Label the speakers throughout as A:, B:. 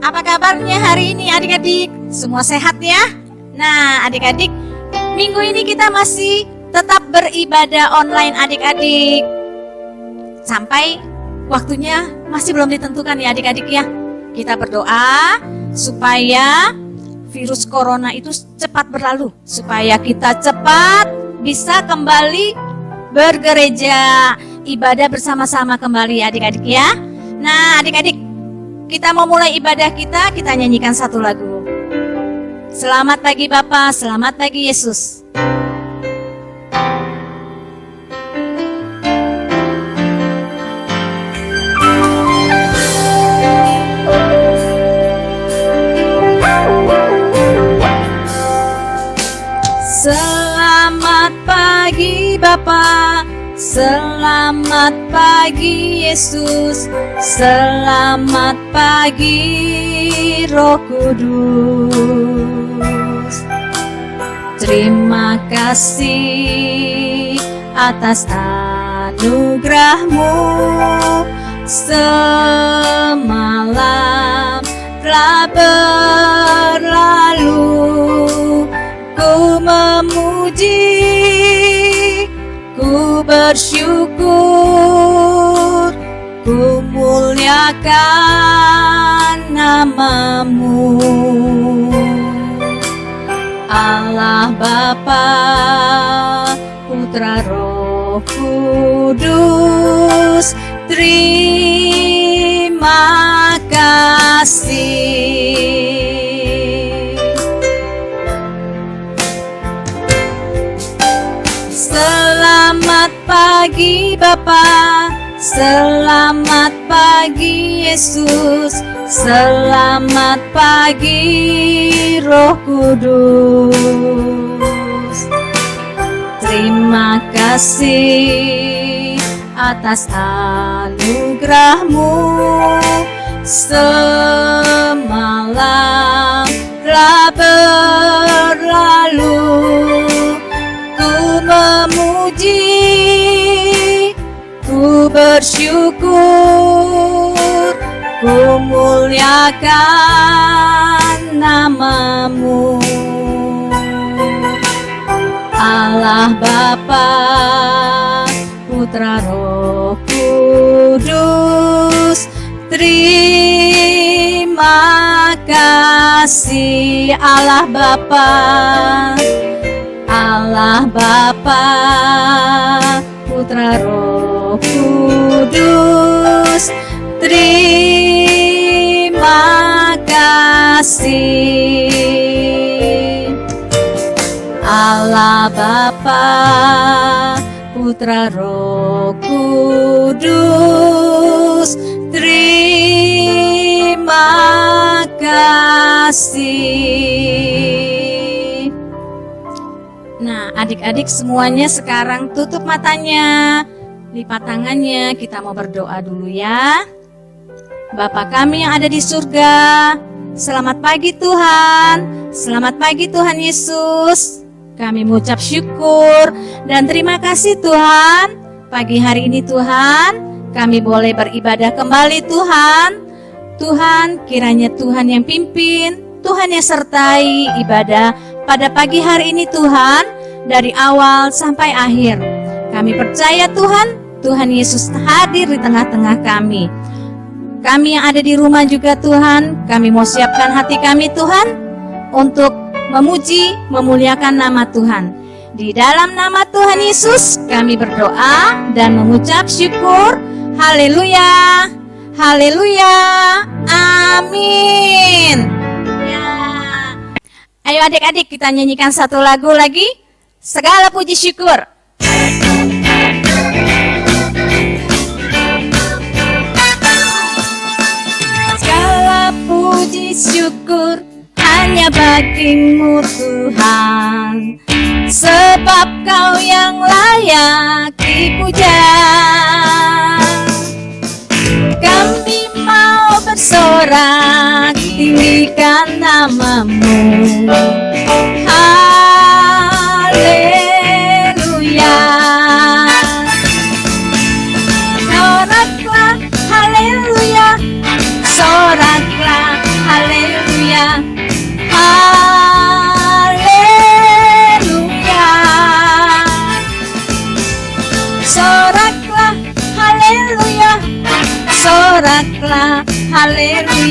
A: Apa kabarnya hari ini adik-adik? Semua sehat ya? Nah adik-adik, minggu ini kita masih tetap beribadah online adik-adik. Sampai waktunya masih belum ditentukan ya adik-adik ya. Kita berdoa supaya virus corona itu cepat berlalu. Supaya kita cepat bisa kembali bergereja, ibadah bersama-sama kembali adik-adik ya. Nah adik-adik, kita mau mulai ibadah kita nyanyikan satu lagu. Selamat pagi Bapa, selamat pagi Yesus. Selamat pagi Bapa, selamat pagi Yesus, selamat pagi Roh Kudus. Terima kasih atas anugerah-Mu, semalam telah berlalu. Ku memuji, ku bersyukur, ku muliakan nama-Mu. Allah Bapa, Putra Roh Kudus, terima kasih. Selamat pagi Bapa, selamat pagi Yesus, selamat pagi Roh Kudus. Terima kasih atas anugerah-Mu, semalam telah berlalu. Ku memuji, ku bersyukur, ku muliakan nama-Mu. Allah Bapa, Putra Roh Kudus, terima kasih. Allah Bapa, Allah Bapa, Putra Roh Kudus, terima kasih. Allah Bapa, Putra Roh Kudus, terima kasih. Nah, adik-adik semuanya sekarang tutup matanya, lipat tangannya, kita mau berdoa dulu ya. Bapa kami yang ada di surga, selamat pagi Tuhan, selamat pagi Tuhan Yesus. Kami mengucap syukur dan terima kasih Tuhan. Pagi hari ini Tuhan, kami boleh beribadah kembali Tuhan. Tuhan, kiranya Tuhan yang pimpin, Tuhan yang sertai ibadah pada pagi hari ini Tuhan, dari awal sampai akhir. Kami percaya Tuhan, Tuhan Yesus hadir di tengah-tengah kami. Kami yang ada di rumah juga Tuhan, kami mau siapkan hati kami Tuhan, untuk memuji, memuliakan nama Tuhan. Di dalam nama Tuhan Yesus, kami berdoa dan mengucap syukur. Haleluya, haleluya, amin. Ayo adik-adik kita nyanyikan satu lagu lagi. Segala puji syukur. Segala puji syukur hanya bagi-Mu Tuhan, sebab Kau yang layak dipuja. Kami mau bersorak, tinggikan nama-Mu. Haleluya. Soraklah, haleluya. Soraklah, haleluya.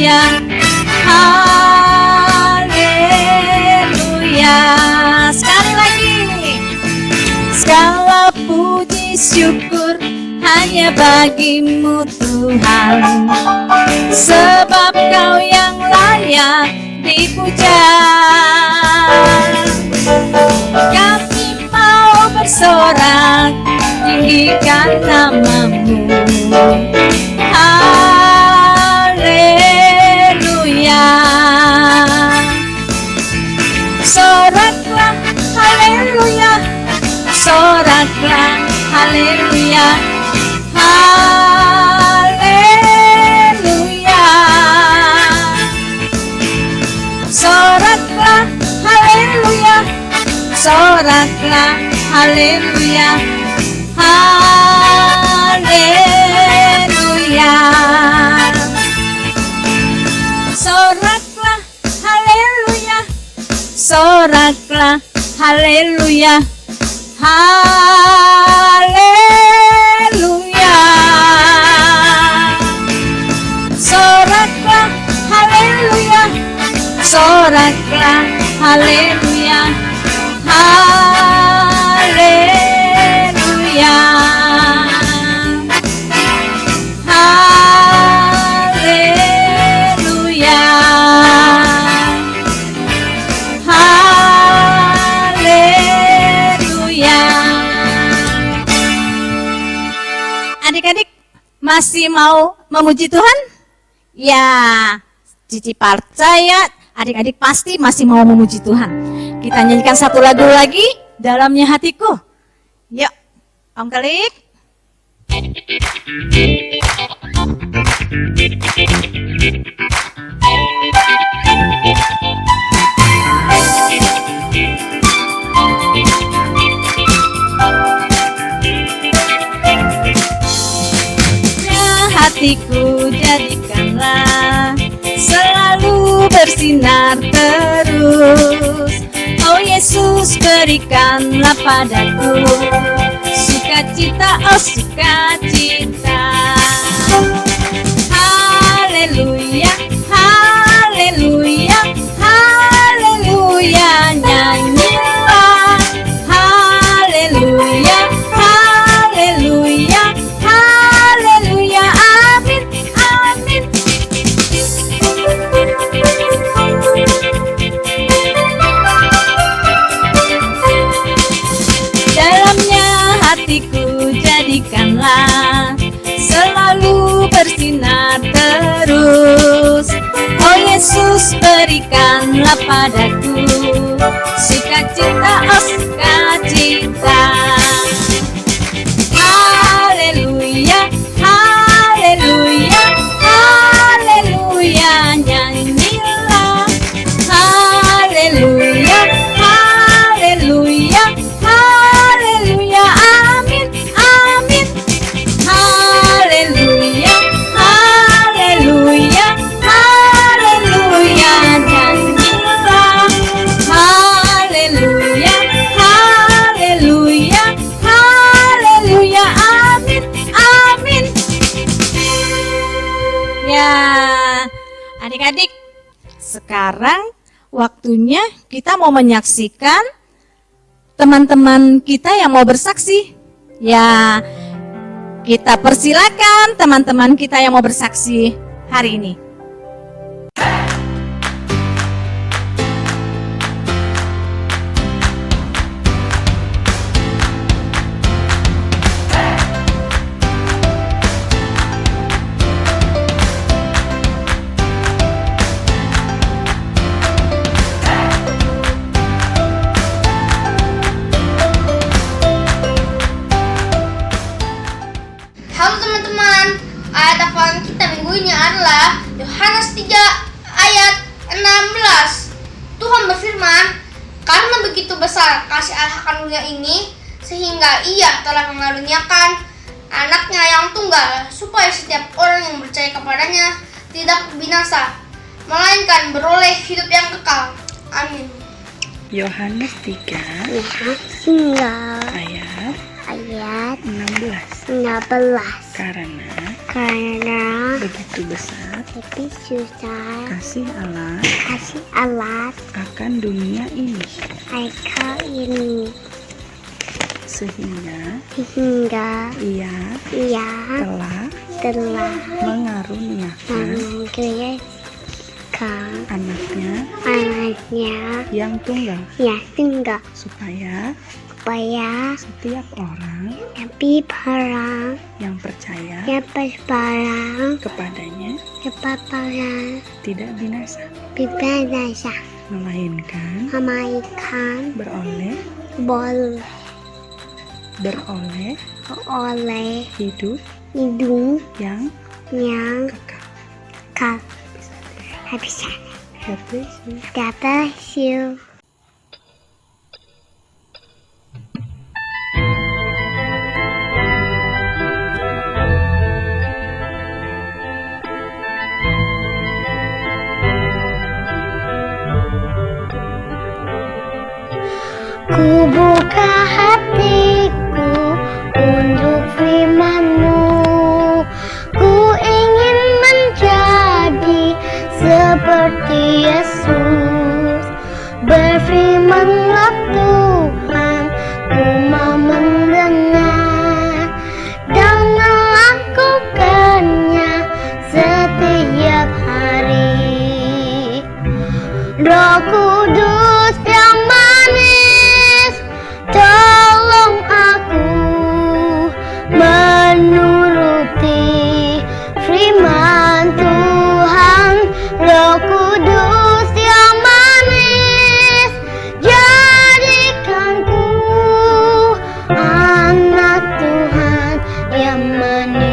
A: haleluya, haleluya. Sekali lagi. Segala puji syukur hanya bagimu Tuhan, sebab Kau yang layak dipuja. Kami mau bersorak tinggikan namamu, haleluya. Soraklah haleluya, soraklah haleluya, haleluya. Soraklah haleluya, soraklah haleluya, haleluya. Soraklah haleluya, soraklah haleluya, haleluya. Soraklah haleluya, soraklah haleluya, haleluya, haleluya, haleluya. Adik-adik masih mau memuji Tuhan? Ya, Cici percaya adik-adik pasti masih mau memuji Tuhan. Kita nyanyikan satu lagu lagi, Dalamnya Hatiku. Yuk, Om Kelik. Hatiku jadikanlah selalu bersinar terus. Oh Yesus, berikanlah padaku sukacita, oh sukacita. Haleluya, haleluya, haleluya, nyanyilah. Haleluya, haleluya, haleluya, amin, amin. Dalamnya hatiku jadikanlah selalu bersinar terus. Oh Yesus, berikanlah padaku sukacita, oh sukacita. Haleluya, haleluya, haleluya, nyanyilah. Haleluya, haleluya, haleluya, amin, amin. Haleluya, haleluya, haleluya, nyanyilah. Haleluya, haleluya, haleluya, amin, amin. Ya, adik-adik, sekarang waktunya kita mau menyaksikan teman-teman kita yang mau bersaksi. Ya, kita persilakan teman-teman kita yang mau bersaksi hari ini.
B: Halo teman-teman, ayat hafalan kita minggu ini adalah Yohanes 3 ayat 16. Tuhan berfirman, karena begitu besar kasih Allah akan dunia ini, sehingga Ia telah mengaruniakan anaknya yang tunggal, supaya setiap orang yang percaya kepadanya tidak binasa, melainkan beroleh hidup yang kekal. Amin.
C: Yohanes 3 ayat 16.
B: Ayat 16.
C: Karena Karena begitu besar
B: lebih susah
C: kasih
B: Allah
C: akan dunia ini,
B: akan ini
C: sehingga
B: ia
C: ia
B: telah
C: mengaruniakan
B: mengerjakan
C: anaknya
B: anaknya
C: yang tunggal, supaya setiap orang
B: tapi orang
C: yang percaya
B: kepadanya
C: tidak binasa,
B: melainkan
C: beroleh hidup
B: hidung
C: yang
B: yang
C: kekal.
B: habiskan.
C: God bless you.
B: God bless you. Ku buka hatiku untuk firman-Mu. Ku ingin menjadi seperti Yesus. Berfirman-Lah Tuhan, ku mau mendengar dan melakukannya setiap hari. Roh Kudus yang manis, tolong aku menuruti firman Tuhan. Roh Kudus yang manis, jadikanku anak Tuhan yang manis.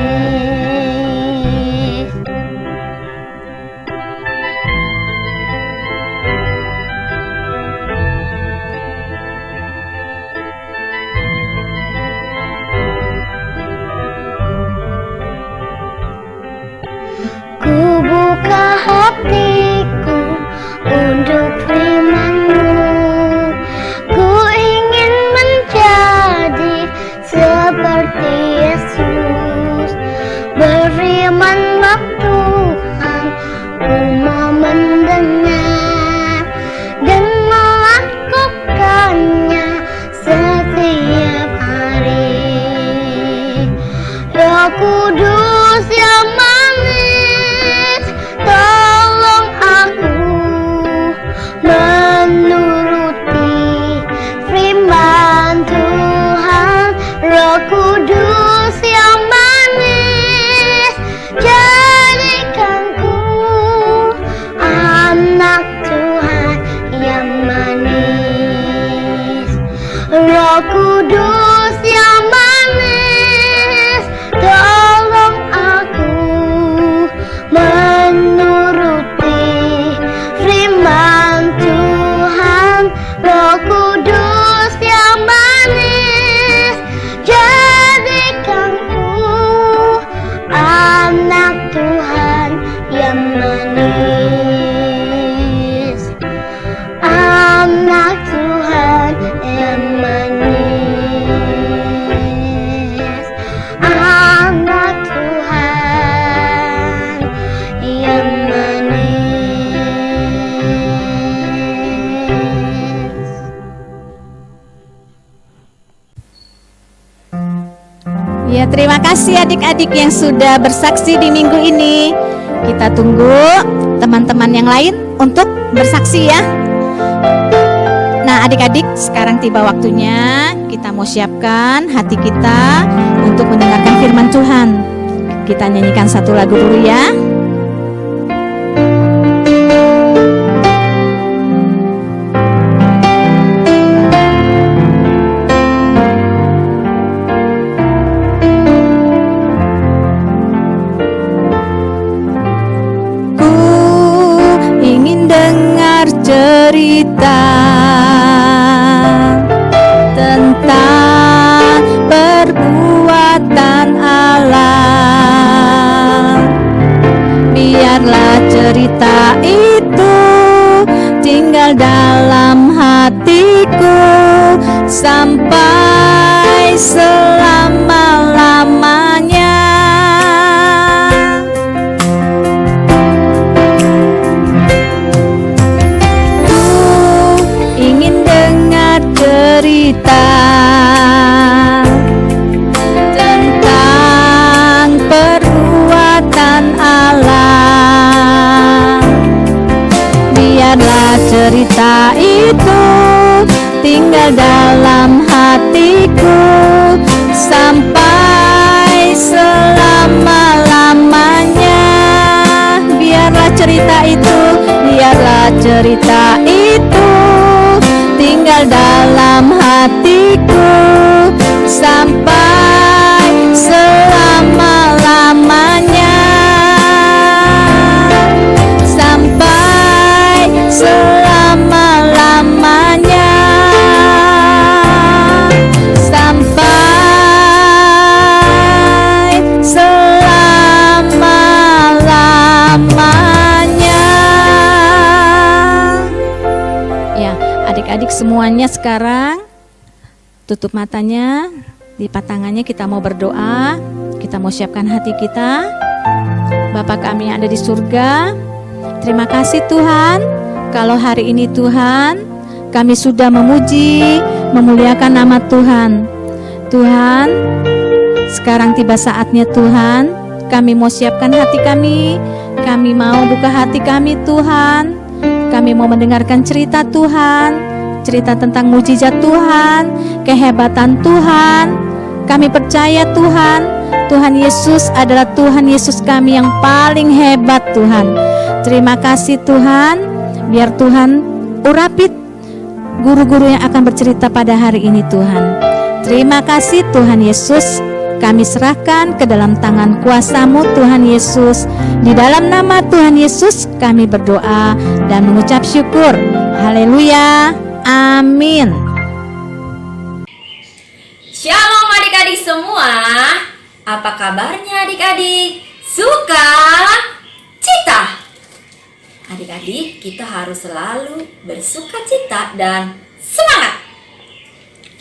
B: Ku buka hatiku untuk firman-Mu. Ku ingin menjadi seperti Yesus. Berfirman-Lah Tuhan, ku mau mendengar dan melakukannya setiap hari. Roh Kudus yang manis, tolong aku menuruti firman Tuhan. Roh Kudus yang manis, jadikanku anak Tuhan yang manis. Roh Kudus yang manis, tolong aku menuruti firman Tuhan. Roh Kudus yang manis, jadikanku anak Tuhan yang manis. Anak Tuhan yang manis. Anak Tuhan yang manis.
A: Ya, terima kasih adik-adik yang sudah bersaksi di minggu ini. Kita tunggu teman-teman yang lain untuk bersaksi ya. Nah, adik-adik, sekarang tiba waktunya kita mau siapkan hati kita untuk mendengarkan firman Tuhan. Kita nyanyikan satu lagu dulu ya. Ku ingin dengar cerita tentang perbuatan Allah. Biarlah cerita itu tinggal dalam hatiku sampai selama-lamanya. cerita itu tinggal dalam hatiku sampai selama-lamanya. Biarlah cerita itu tinggal dalam hatiku sampai selama-lamanya. Sampai selama-lamanya. Sampai selama-lamanya. Ya, adik-adik semuanya sekarang tutup matanya, lipat tangannya, kita mau berdoa, kita mau siapkan hati kita. Bapa kami yang ada di surga, terima kasih Tuhan, kalau hari ini Tuhan, kami sudah memuji, memuliakan nama Tuhan. Tuhan, sekarang tiba saatnya Tuhan, kami mau siapkan hati kami mau buka hati kami Tuhan. Kami mau mendengarkan cerita Tuhan, cerita tentang mujizat Tuhan, kehebatan Tuhan. Kami percaya Tuhan, Tuhan Yesus adalah Tuhan Yesus kami yang paling hebat Tuhan. Terima kasih Tuhan, biar Tuhan urapi guru-guru yang akan bercerita pada hari ini Tuhan. Terima kasih Tuhan Yesus, kami serahkan ke dalam tangan kuasa-Mu Tuhan Yesus. Di dalam nama Tuhan Yesus kami berdoa dan mengucap syukur. Haleluya, amin.
D: Shalom adik-adik semua. Apa kabarnya adik-adik? Suka cita? Adik-adik, kita harus selalu bersuka cita dan semangat.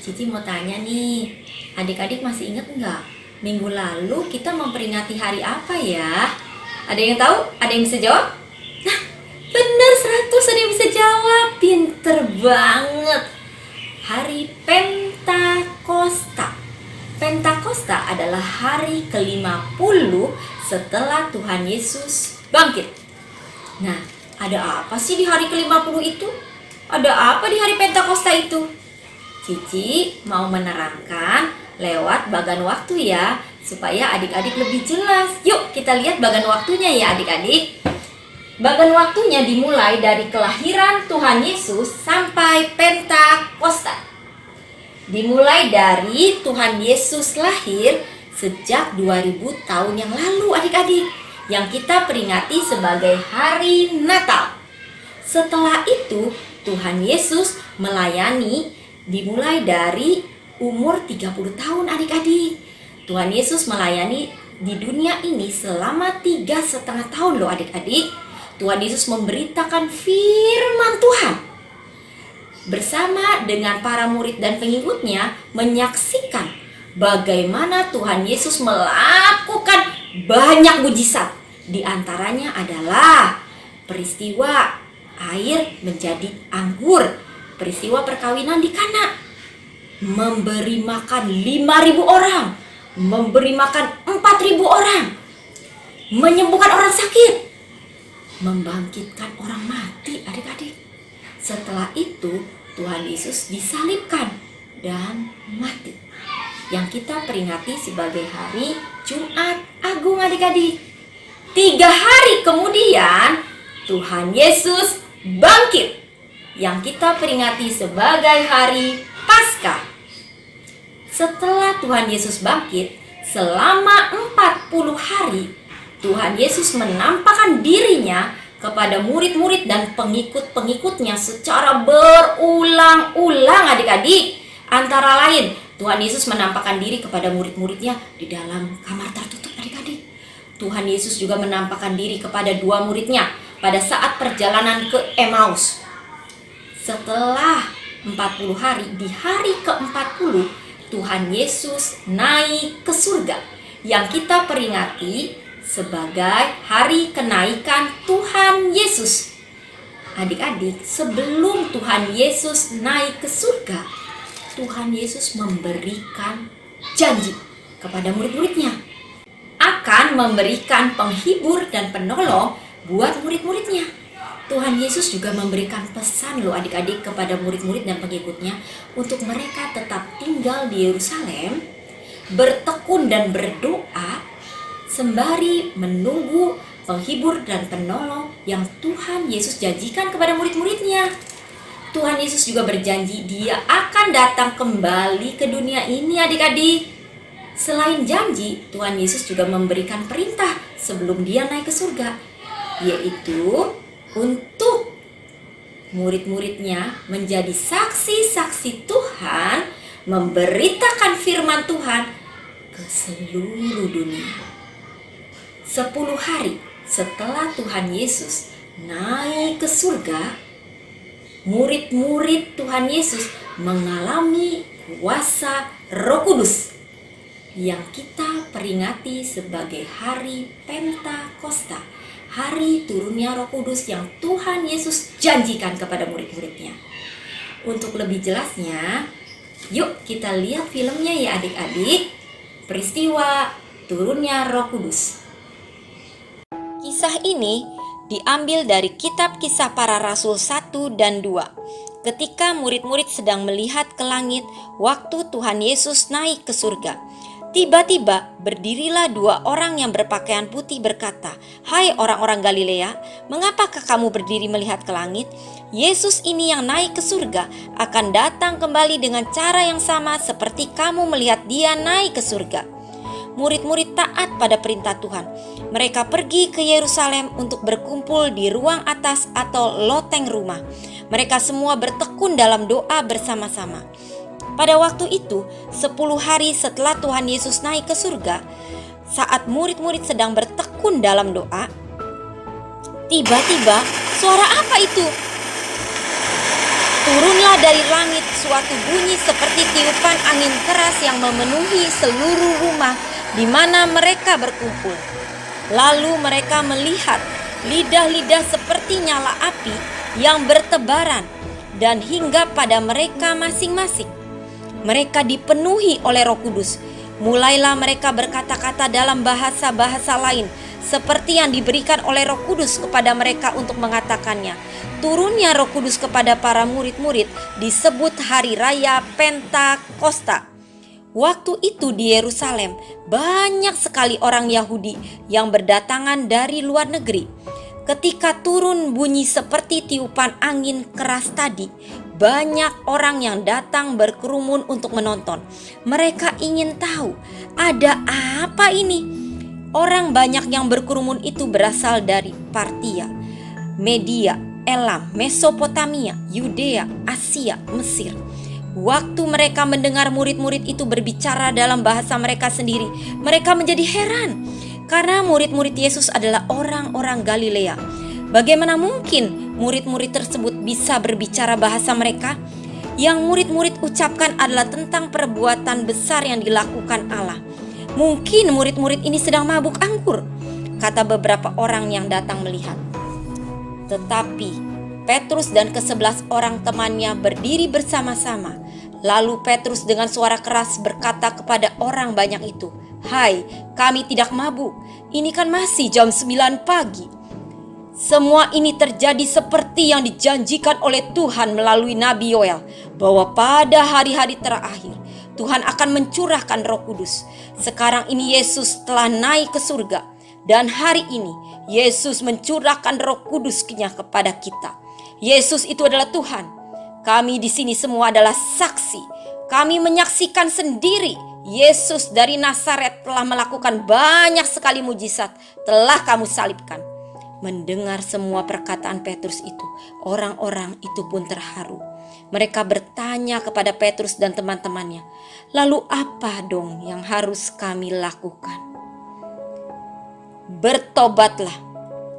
D: Cici mau tanya nih, adik-adik masih ingat nggak? Minggu lalu kita memperingati hari apa ya? Ada yang tahu? Ada yang bisa jawab? Nah, bener 100 ada yang bisa jawab. Pinter banget. Hari Pentakosta. Pentakosta adalah hari ke-50 setelah Tuhan Yesus bangkit. Nah, ada apa sih di hari ke-50 itu? Ada apa di hari Pentakosta itu? Cici mau menerangkan lewat bagan waktu ya, supaya adik-adik lebih jelas. Yuk kita lihat bagan waktunya ya adik-adik. Bagan waktunya dimulai dari kelahiran Tuhan Yesus sampai Pentakosta. Dimulai dari Tuhan Yesus lahir sejak 2000 tahun yang lalu adik-adik, yang kita peringati sebagai hari Natal. Setelah itu Tuhan Yesus melayani dimulai dari umur 30 tahun adik-adik. Tuhan Yesus melayani di dunia ini selama 3,5 tahun loh adik-adik. Tuhan Yesus memberitakan firman Tuhan. Bersama dengan para murid dan pengikutnya menyaksikan bagaimana Tuhan Yesus melakukan banyak mujizat. Di antaranya adalah peristiwa air menjadi anggur, peristiwa perkawinan di Kana, memberi makan 5.000 orang, memberi makan 4.000 orang, menyembuhkan orang sakit, membangkitkan orang mati adik-adik. Setelah itu Tuhan Yesus disalibkan dan mati, yang kita peringati sebagai hari Jumat Agung adik-adik. 3 hari kemudian Tuhan Yesus bangkit, yang kita peringati sebagai hari Paskah. Setelah Tuhan Yesus bangkit, selama 40 hari Tuhan Yesus menampakkan dirinya kepada murid-murid dan pengikut-pengikutnya secara berulang-ulang adik-adik. Antara lain, Tuhan Yesus menampakkan diri kepada murid-muridnya di dalam kamar tertutup adik-adik. Tuhan Yesus juga menampakkan diri kepada 2 muridnya pada saat perjalanan ke Emmaus. Setelah 40 hari, di hari ke-40 Tuhan Yesus naik ke surga, yang kita peringati sebagai hari kenaikan Tuhan Yesus. Adik-adik, sebelum Tuhan Yesus naik ke surga, Tuhan Yesus memberikan janji kepada murid-muridnya akan memberikan penghibur dan penolong buat murid-muridnya. Tuhan Yesus juga memberikan pesan loh adik-adik kepada murid-murid dan pengikutnya untuk mereka tetap tinggal di Yerusalem, bertekun dan berdoa sembari menunggu penghibur dan penolong yang Tuhan Yesus janjikan kepada murid-muridnya. Tuhan Yesus juga berjanji Dia akan datang kembali ke dunia ini adik-adik. Selain janji, Tuhan Yesus juga memberikan perintah sebelum Dia naik ke surga, yaitu untuk murid-muridnya menjadi saksi-saksi Tuhan, memberitakan firman Tuhan ke seluruh dunia. 10 hari setelah Tuhan Yesus naik ke surga, murid-murid Tuhan Yesus mengalami kuasa Roh Kudus yang kita peringati sebagai hari Pentakosta, hari turunnya Roh Kudus yang Tuhan Yesus janjikan kepada murid-muridnya. Untuk lebih jelasnya, yuk kita lihat filmnya ya adik-adik, peristiwa turunnya Roh Kudus. Kisah ini diambil dari kitab Kisah Para Rasul 1 dan 2. Ketika murid-murid sedang melihat ke langit waktu Tuhan Yesus naik ke surga, tiba-tiba berdirilah 2 orang yang berpakaian putih berkata, "Hai orang-orang Galilea, mengapakah kamu berdiri melihat ke langit? Yesus ini yang naik ke surga akan datang kembali dengan cara yang sama seperti kamu melihat Dia naik ke surga." Murid-murid taat pada perintah Tuhan. Mereka pergi ke Yerusalem untuk berkumpul di ruang atas atau loteng rumah. Mereka semua bertekun dalam doa bersama-sama. Pada waktu itu, 10 hari setelah Tuhan Yesus naik ke surga, saat murid-murid sedang bertekun dalam doa, tiba-tiba suara apa itu? Turunlah dari langit suatu bunyi seperti tiupan angin keras yang memenuhi seluruh rumah di mana mereka berkumpul. Lalu mereka melihat lidah-lidah seperti nyala api yang bertebaran dan hinggap pada mereka masing-masing. Mereka dipenuhi oleh Roh Kudus. Mulailah mereka berkata-kata dalam bahasa-bahasa lain seperti yang diberikan oleh Roh Kudus kepada mereka untuk mengatakannya. Turunnya Roh Kudus kepada para murid-murid disebut hari raya Pentakosta. Waktu itu di Yerusalem banyak sekali orang Yahudi yang berdatangan dari luar negeri. Ketika turun bunyi seperti tiupan angin keras tadi, banyak orang yang datang berkerumun untuk menonton. Mereka ingin tahu, ada apa ini? Orang banyak yang berkerumun itu berasal dari Partia, Media, Elam, Mesopotamia, Yudea, Asia, Mesir. Waktu mereka mendengar murid-murid itu berbicara dalam bahasa mereka sendiri, mereka menjadi heran karena murid-murid Yesus adalah orang-orang Galilea. Bagaimana mungkin murid-murid tersebut bisa berbicara bahasa mereka? Yang murid-murid ucapkan adalah tentang perbuatan besar yang dilakukan Allah. Mungkin murid-murid ini sedang mabuk anggur, kata beberapa orang yang datang melihat. Tetapi Petrus dan ke-11 orang temannya berdiri bersama-sama. Lalu Petrus dengan suara keras berkata kepada orang banyak itu, "Hai, kami tidak mabuk. Ini kan masih jam 9 pagi. Semua ini terjadi seperti yang dijanjikan oleh Tuhan melalui Nabi Yoel, bahwa pada hari-hari terakhir Tuhan akan mencurahkan Roh Kudus. Sekarang ini Yesus telah naik ke surga, dan hari ini Yesus mencurahkan Roh Kudus-Nya kepada kita. Yesus itu adalah Tuhan. Kami di sini semua adalah saksi. Kami menyaksikan sendiri Yesus dari Nazaret telah melakukan banyak sekali mujizat, telah kamu salibkan." Mendengar semua perkataan Petrus itu, orang-orang itu pun terharu. Mereka bertanya kepada Petrus dan teman-temannya, "Lalu apa dong yang harus kami lakukan?" "Bertobatlah.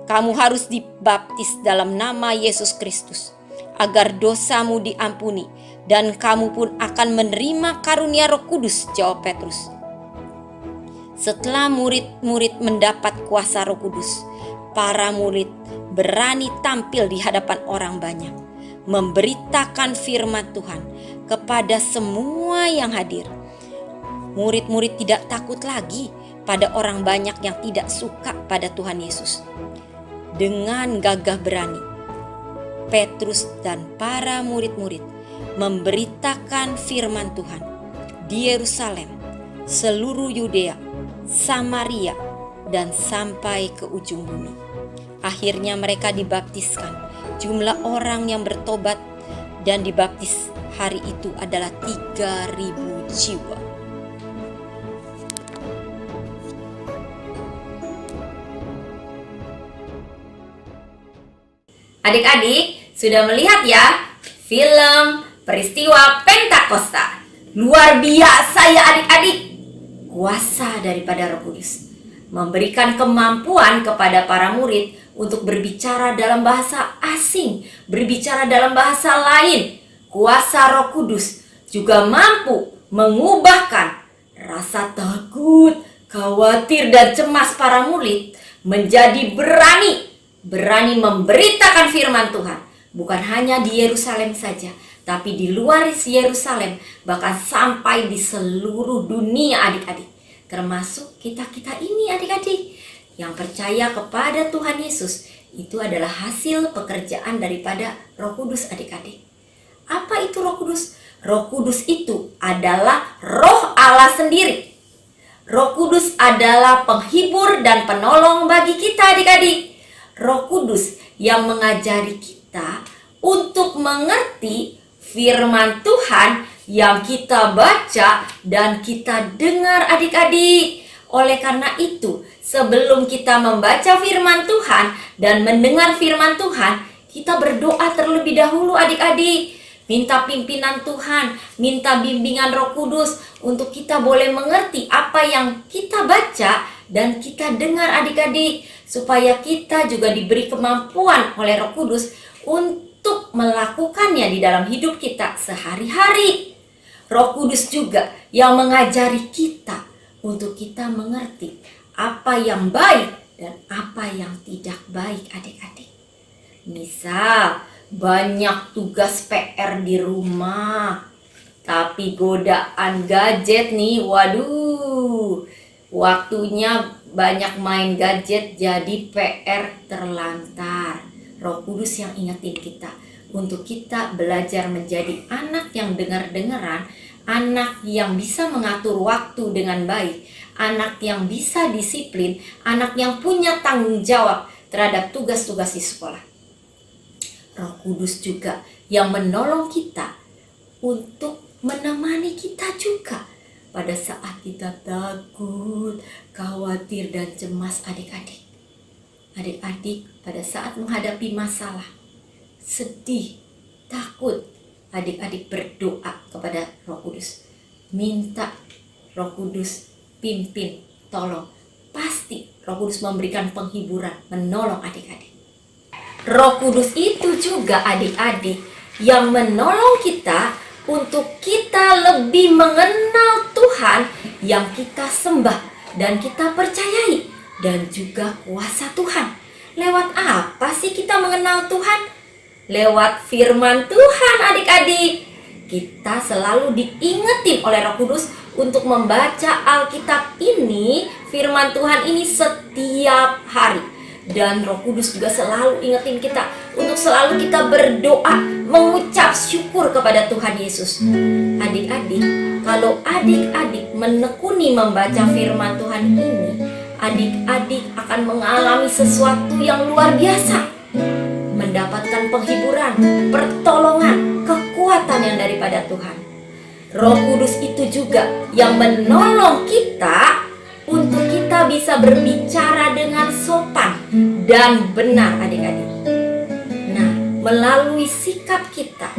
D: Kamu harus dibaptis dalam nama Yesus Kristus, agar dosamu diampuni, dan kamu pun akan menerima karunia Roh Kudus," jawab Petrus. Setelah murid-murid mendapat kuasa Roh Kudus, para murid berani tampil di hadapan orang banyak, memberitakan firman Tuhan kepada semua yang hadir. Murid-murid tidak takut lagi pada orang banyak yang tidak suka pada Tuhan Yesus. Dengan gagah berani,
E: Petrus dan para murid-murid memberitakan firman Tuhan di Yerusalem, seluruh Yudea, Samaria, dan sampai ke ujung bumi. Akhirnya mereka dibaptiskan. Jumlah orang yang bertobat dan dibaptis hari itu adalah 3.000 jiwa.
D: Adik-adik sudah melihat ya film peristiwa Pentakosta. Luar biasa ya adik-adik. Kuasa daripada Roh Kudus memberikan kemampuan kepada para murid untuk berbicara dalam bahasa asing, berbicara dalam bahasa lain. Kuasa Roh Kudus juga mampu mengubahkan rasa takut, khawatir, dan cemas para murid menjadi berani memberitakan firman Tuhan. Bukan hanya di Yerusalem saja, tapi di luar Yerusalem, bahkan sampai di seluruh dunia adik-adik. Termasuk kita-kita ini adik-adik yang percaya kepada Tuhan Yesus. Itu adalah hasil pekerjaan daripada Roh Kudus adik-adik. Apa itu Roh Kudus? Roh Kudus itu adalah Roh Allah sendiri. Roh Kudus adalah penghibur dan penolong bagi kita adik-adik. Roh Kudus yang mengajari kita untuk mengerti firman Tuhan yang kita baca dan kita dengar adik-adik. Oleh karena itu, sebelum kita membaca firman Tuhan dan mendengar firman Tuhan, kita berdoa terlebih dahulu adik-adik. Minta pimpinan Tuhan, minta bimbingan Roh Kudus untuk kita boleh mengerti apa yang kita baca dan kita dengar adik-adik, supaya kita juga diberi kemampuan oleh Roh Kudus untuk melakukannya di dalam hidup kita sehari-hari. Roh Kudus juga yang mengajari kita untuk kita mengerti apa yang baik dan apa yang tidak baik adik-adik. Misal banyak tugas PR di rumah, tapi godaan gadget nih, waduh, waktunya banyak main gadget jadi PR terlantar. Roh Kudus yang ingetin kita untuk kita belajar menjadi anak yang dengar-dengaran, anak yang bisa mengatur waktu dengan baik, anak yang bisa disiplin, anak yang punya tanggung jawab terhadap tugas-tugas di sekolah. Roh Kudus juga yang menolong kita untuk menemani kita juga pada saat kita takut, khawatir, dan cemas adik-adik. Adik-adik pada saat menghadapi masalah, sedih, takut, adik-adik berdoa kepada Roh Kudus. Minta Roh Kudus pimpin, tolong. Pasti Roh Kudus memberikan penghiburan, menolong adik-adik. Roh Kudus itu juga adik-adik yang menolong kita untuk kita lebih mengenal Tuhan yang kita sembah dan kita percayai, dan juga kuasa Tuhan. Lewat apa sih kita mengenal Tuhan? Lewat firman Tuhan adik-adik. Kita selalu diingetin oleh Roh Kudus untuk membaca Alkitab ini, firman Tuhan ini setiap hari. Dan Roh Kudus juga selalu ingetin kita untuk selalu kita berdoa, mengucap syukur kepada Tuhan Yesus. Adik-adik, kalau adik-adik menekuni membaca firman Tuhan ini, adik-adik akan mengalami sesuatu yang luar biasa. Mendapatkan penghiburan, pertolongan, kekuatan yang daripada Tuhan. Roh Kudus itu juga yang menolong kita untuk kita bisa berbicara dengan sopan dan benar adik-adik. Nah, melalui sikap kita,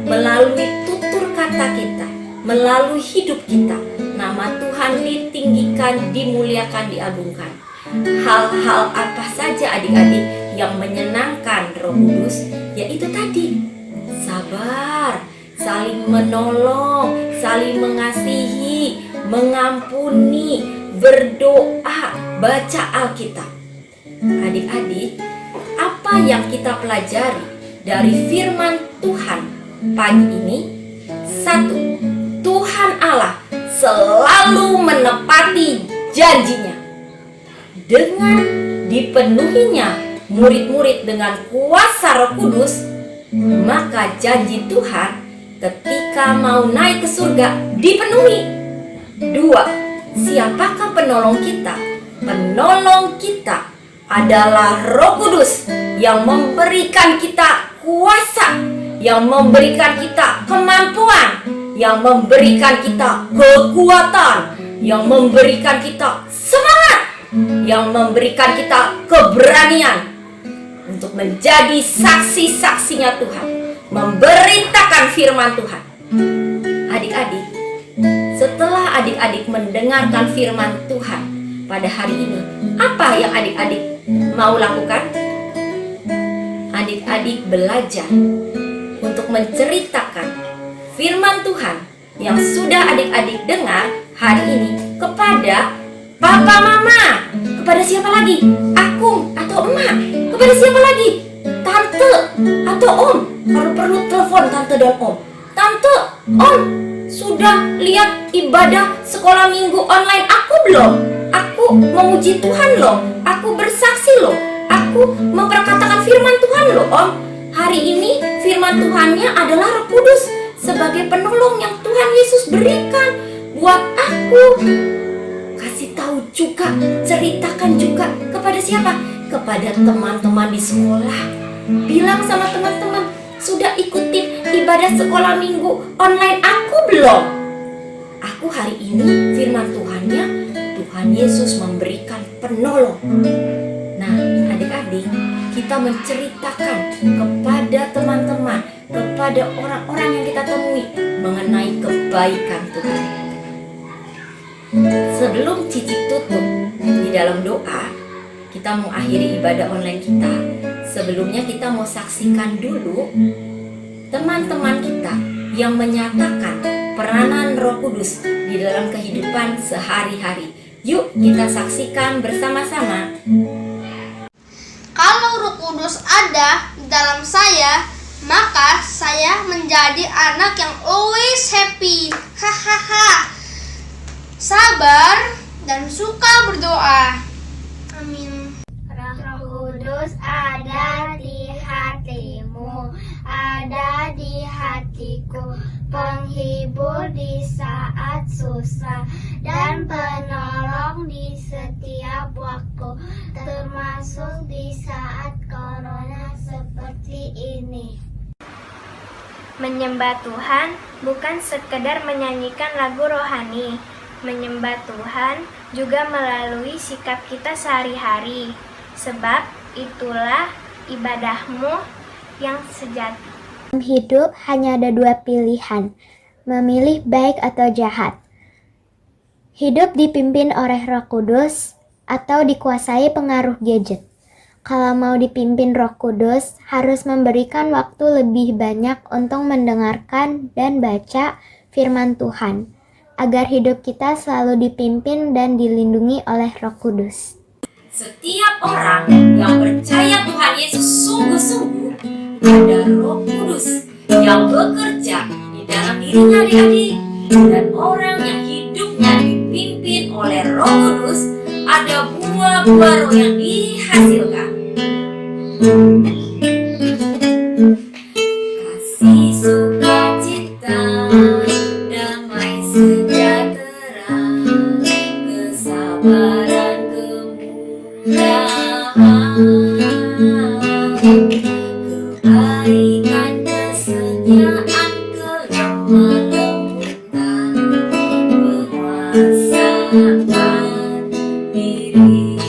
D: melalui tutur kata kita, melalui hidup kita, nama Tuhan ditinggikan, dimuliakan, diagungkan. Hal-hal apa saja adik-adik yang menyenangkan Roh Kudus? Yaitu tadi, sabar, saling menolong, saling mengasihi, mengampuni, berdoa, baca Alkitab. Adik-adik, apa yang kita pelajari dari firman Tuhan pagi ini? 1. Tuhan Allah selalu menepati janjinya. Dengan dipenuhinya murid-murid dengan kuasa Roh Kudus, maka janji Tuhan ketika mau naik ke surga dipenuhi. 2. Siapakah penolong kita? Penolong kita adalah Roh Kudus yang memberikan kita kuasa, yang memberikan kita kemampuan, yang memberikan kita kekuatan, yang memberikan kita semangat, yang memberikan kita keberanian untuk menjadi saksi-saksinya Tuhan, memberitakan firman Tuhan. Adik-adik, setelah adik-adik mendengarkan firman Tuhan pada hari ini, apa yang adik-adik mau lakukan? Adik-adik belajar untuk menceritakan firman Tuhan yang sudah adik-adik dengar hari ini kepada papa mama. Kepada siapa lagi? Akung atau emak? Kepada siapa lagi? Tante atau om? Kalau perlu telepon tante dan om. Tante, om, sudah lihat ibadah sekolah minggu online aku belum? Aku memuji Tuhan loh. Aku bersaksi loh. Aku memperkatakan firman Tuhan loh, om. Hari ini firman Tuhannya adalah Roh Kudus sebagai penolong yang Tuhan Yesus berikan buat aku. Kasih tahu juga, ceritakan juga kepada siapa? Kepada teman-teman di sekolah. Bilang sama teman-teman, sudah ikutin ibadah sekolah minggu online aku belum? Aku hari ini firman Tuhannya, Tuhan Yesus memberikan penolong. Nah, adik-adik, kita menceritakan kepada teman-teman, kepada orang-orang yang kita temui mengenai kebaikan Tuhan. Sebelum Cici tutup di dalam doa, kita mau akhiri ibadah online kita. Sebelumnya kita mau saksikan dulu teman-teman kita yang menyatakan peranan Roh Kudus di dalam kehidupan sehari-hari. Yuk kita saksikan bersama-sama.
B: Kalau Roh Kudus ada di dalam saya, maka saya menjadi anak yang always happy. Hahaha. Sabar dan suka berdoa. Amin.
F: Roh Kudus ada di hatimu, ada di hatiku, penghibur di saat susah dan penolong di setiap waktu, termasuk di saat corona seperti ini. Menyembah Tuhan bukan sekedar menyanyikan lagu rohani. Menyembah Tuhan juga melalui sikap kita sehari-hari, sebab itulah ibadahmu yang sejati.
G: Dalam hidup hanya ada dua pilihan, memilih baik atau jahat. Hidup dipimpin oleh Roh Kudus atau dikuasai pengaruh gadget. Kalau mau dipimpin Roh Kudus, harus memberikan waktu lebih banyak untuk mendengarkan dan baca firman Tuhan, agar hidup kita selalu dipimpin dan dilindungi oleh Roh Kudus.
D: Setiap orang yang percaya Tuhan Yesus sungguh-sungguh, ada Roh Kudus yang bekerja di dalam dirinya adik-adik. Dan orang yang hidupnya dipimpin oleh Roh Kudus, ada buah-buah roh yang dihasilkan. Kasih, sukacita, damai sejahtera, kesabaran, kebaikan, kesetiaan, kelemah lembutan, penguasaan diri.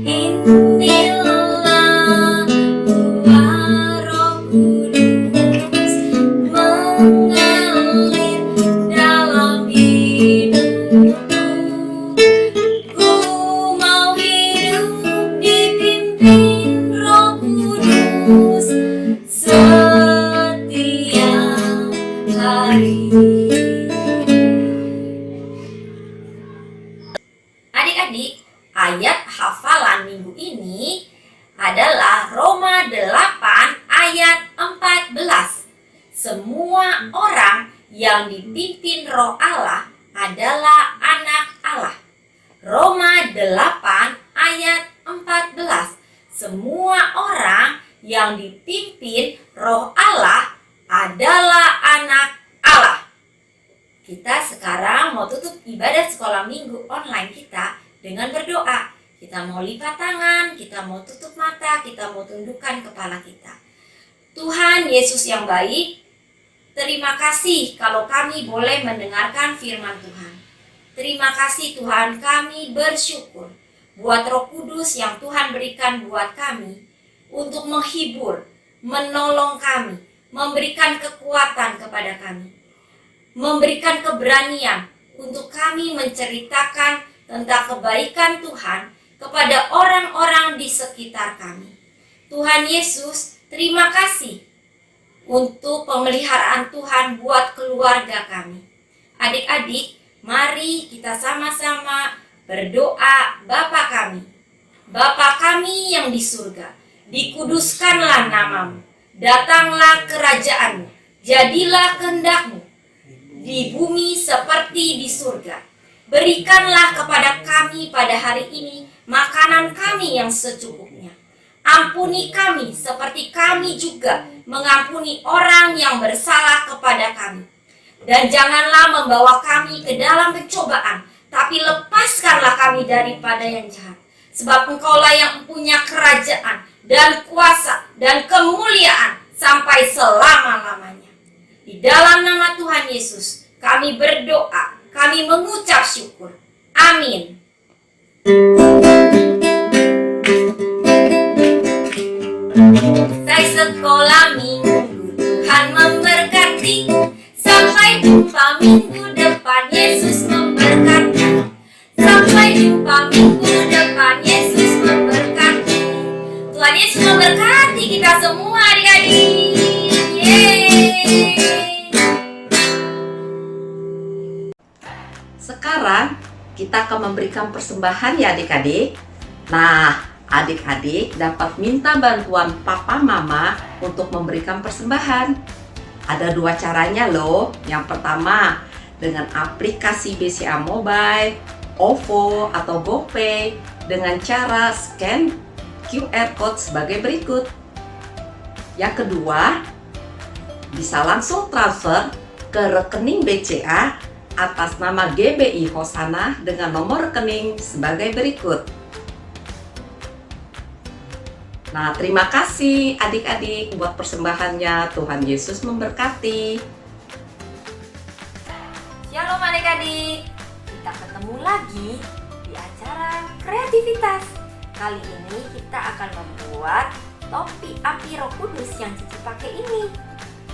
D: Inilah buah Roh Kudus mengalir dalam hidupku. Ku mau hidup dipimpin Roh Kudus setiap hari. Adik-adik, ayat hafalan minggu ini adalah Roma 8 ayat 14. Semua orang yang dipimpin Roh Allah adalah anak Allah. Roma 8 ayat 14. Semua orang yang dipimpin Roh Allah adalah anak Allah. Kita sekarang mau tutup ibadah sekolah minggu online kita dengan berdoa. Kita mau lipat tangan, kita mau tutup mata, kita mau tundukkan kepala kita. Tuhan Yesus yang baik, terima kasih kalau kami boleh mendengarkan firman Tuhan. Terima kasih Tuhan, kami bersyukur buat Roh Kudus yang Tuhan berikan buat kami untuk menghibur, menolong kami, memberikan kekuatan kepada kami, memberikan keberanian untuk kami menceritakan tentang kebaikan Tuhan kepada orang-orang di sekitar kami. Tuhan Yesus, terima kasih untuk pemeliharaan Tuhan buat keluarga kami. Adik-adik, mari kita sama-sama berdoa. Bapa kami, Bapa kami yang di surga, dikuduskanlah namamu, datanglah kerajaanmu, jadilah kehendak-mu di bumi seperti di surga. Berikanlah kepada kami pada hari ini makanan kami yang secukupnya. Ampuni kami seperti kami juga mengampuni orang yang bersalah kepada kami. Dan janganlah membawa kami ke dalam pencobaan, tapi lepaskanlah kami daripada yang jahat. Sebab Engkaulah yang punya kerajaan dan kuasa dan kemuliaan sampai selama-lamanya. Di dalam nama Tuhan Yesus kami berdoa, kami mengucap syukur. Amin. Selesai sekolah minggu, Tuhan memberkati. Sampai jumpa minggu depan, Yesus memberkati. Sampai jumpa minggu depan, Yesus memberkati. Tuhan Yesus memberkati kita semua adik-adik. Yeay.
H: Sekarang kita akan memberikan persembahan ya adik-adik. Nah, adik-adik dapat minta bantuan papa mama untuk memberikan persembahan. Ada 2 caranya loh. Yang pertama, dengan aplikasi BCA Mobile, OVO atau GoPay dengan cara scan QR Code sebagai berikut. Yang kedua, bisa langsung transfer ke rekening BCA atas nama GBI Hosana dengan nomor rekening sebagai berikut. Nah, terima kasih adik-adik buat persembahannya. Tuhan Yesus memberkati.
D: Shalom adik-adik. Kita ketemu lagi di acara kreativitas. Kali ini kita akan membuat topi api Roh Kudus yang Cici pakai ini.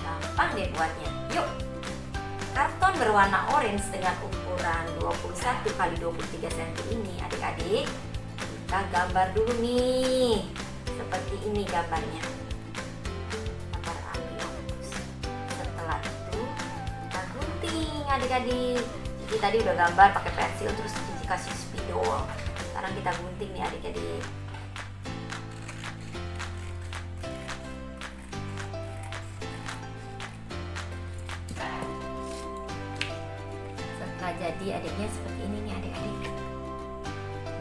D: Gampang deh buatnya. Yuk. Karton berwarna orange dengan ukuran 21 x 23 cm ini adik-adik. Kita gambar dulu nih. Seperti ini gambarnya. Gambar api Roh Kudus. Setelah itu kita gunting adik-adik. Cici tadi udah gambar pakai pensil, terus Cici kasih spidol. Sekarang kita gunting nih adik-adik. Setelah jadi adiknya seperti ini nih adik-adik.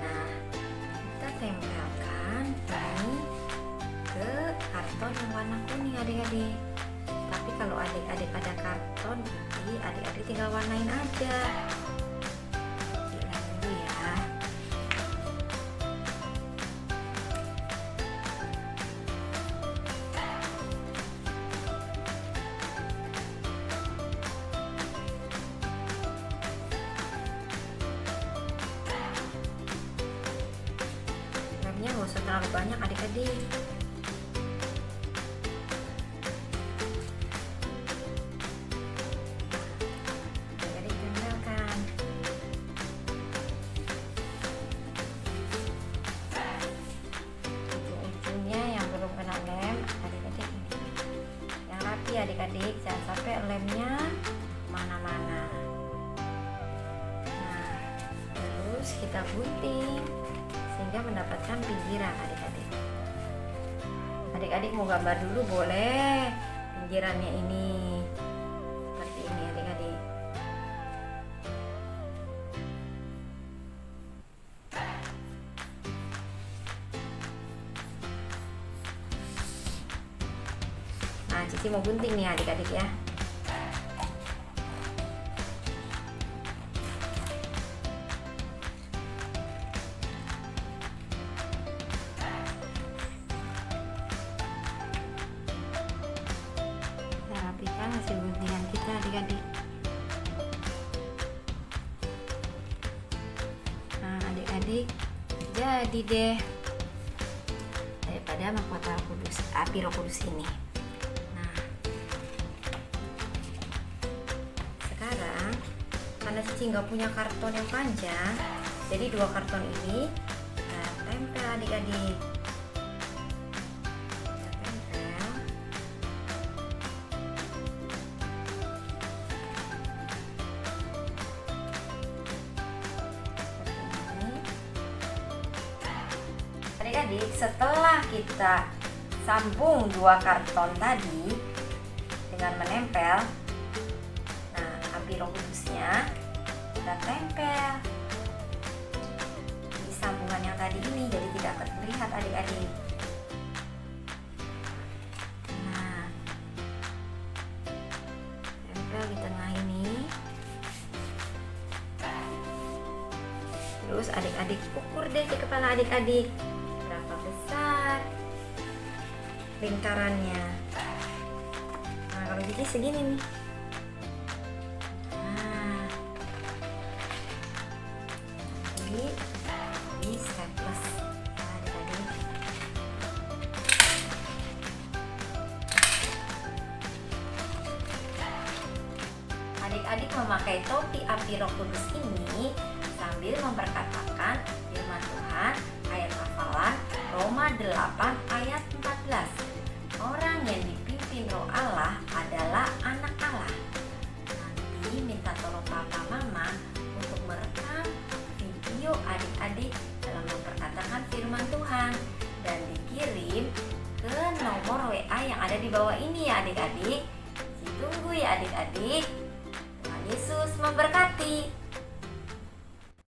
D: Nah, kita tempelkan ini ke karton yang warna kuning adik-adik. Tapi kalau adik-adik ada karton putih, adik-adik tinggal warnain aja. Lihat dulu ya. Lemnya nggak usah terlalu banyak adik-adik. Adik-adik tempelkan. Ujung-ujungnya yang belum kena lem, adik-adik ini. Yang rapi adik-adik, jangan sampai lemnya mana-mana. Nah, terus kita gunting sehingga mendapatkan pinggiran adik-adik. Adik-adik mau gambar dulu boleh pinggirannya ini. Seperti ini adik-adik. Cici mau gunting nih adik-adik ya. Kita rapikan hasil guntingan kita adik-adik. Nah adik-adik, jadi deh daripada mahkota kudus, api Roh Kudus ini. Nah, sekarang karena Cici nggak punya karton yang panjang, jadi 2 karton ini kita tempel adik-adik. Kita tempel. Adik-adik, setelah kita sambung 2 karton tadi dengan menempel, nah api Roh Kudusnya kita tempel di sambungan yang tadi ini, jadi tidak terlihat adik-adik. Nah, tempel di tengah ini. Terus adik-adik ukur deh di kepala adik-adik berapa besar lingkarannya. Nah kalau Cici segini nih. Nah ini staples ya adik-adik. Adik-adik memakai topi api Roh Kudus ini sambil memperkatakan firman Tuhan ayat hafalan Roma 8 ayat 14. Orang yang dipimpin Roh Allah adalah anak Allah. Nanti minta tolong papa mama untuk merekam video adik-adik dalam memperkatakan firman Tuhan dan dikirim ke nomor WA yang ada di bawah ini ya adik-adik. Tunggu ya adik-adik. Tuhan Yesus memberkati.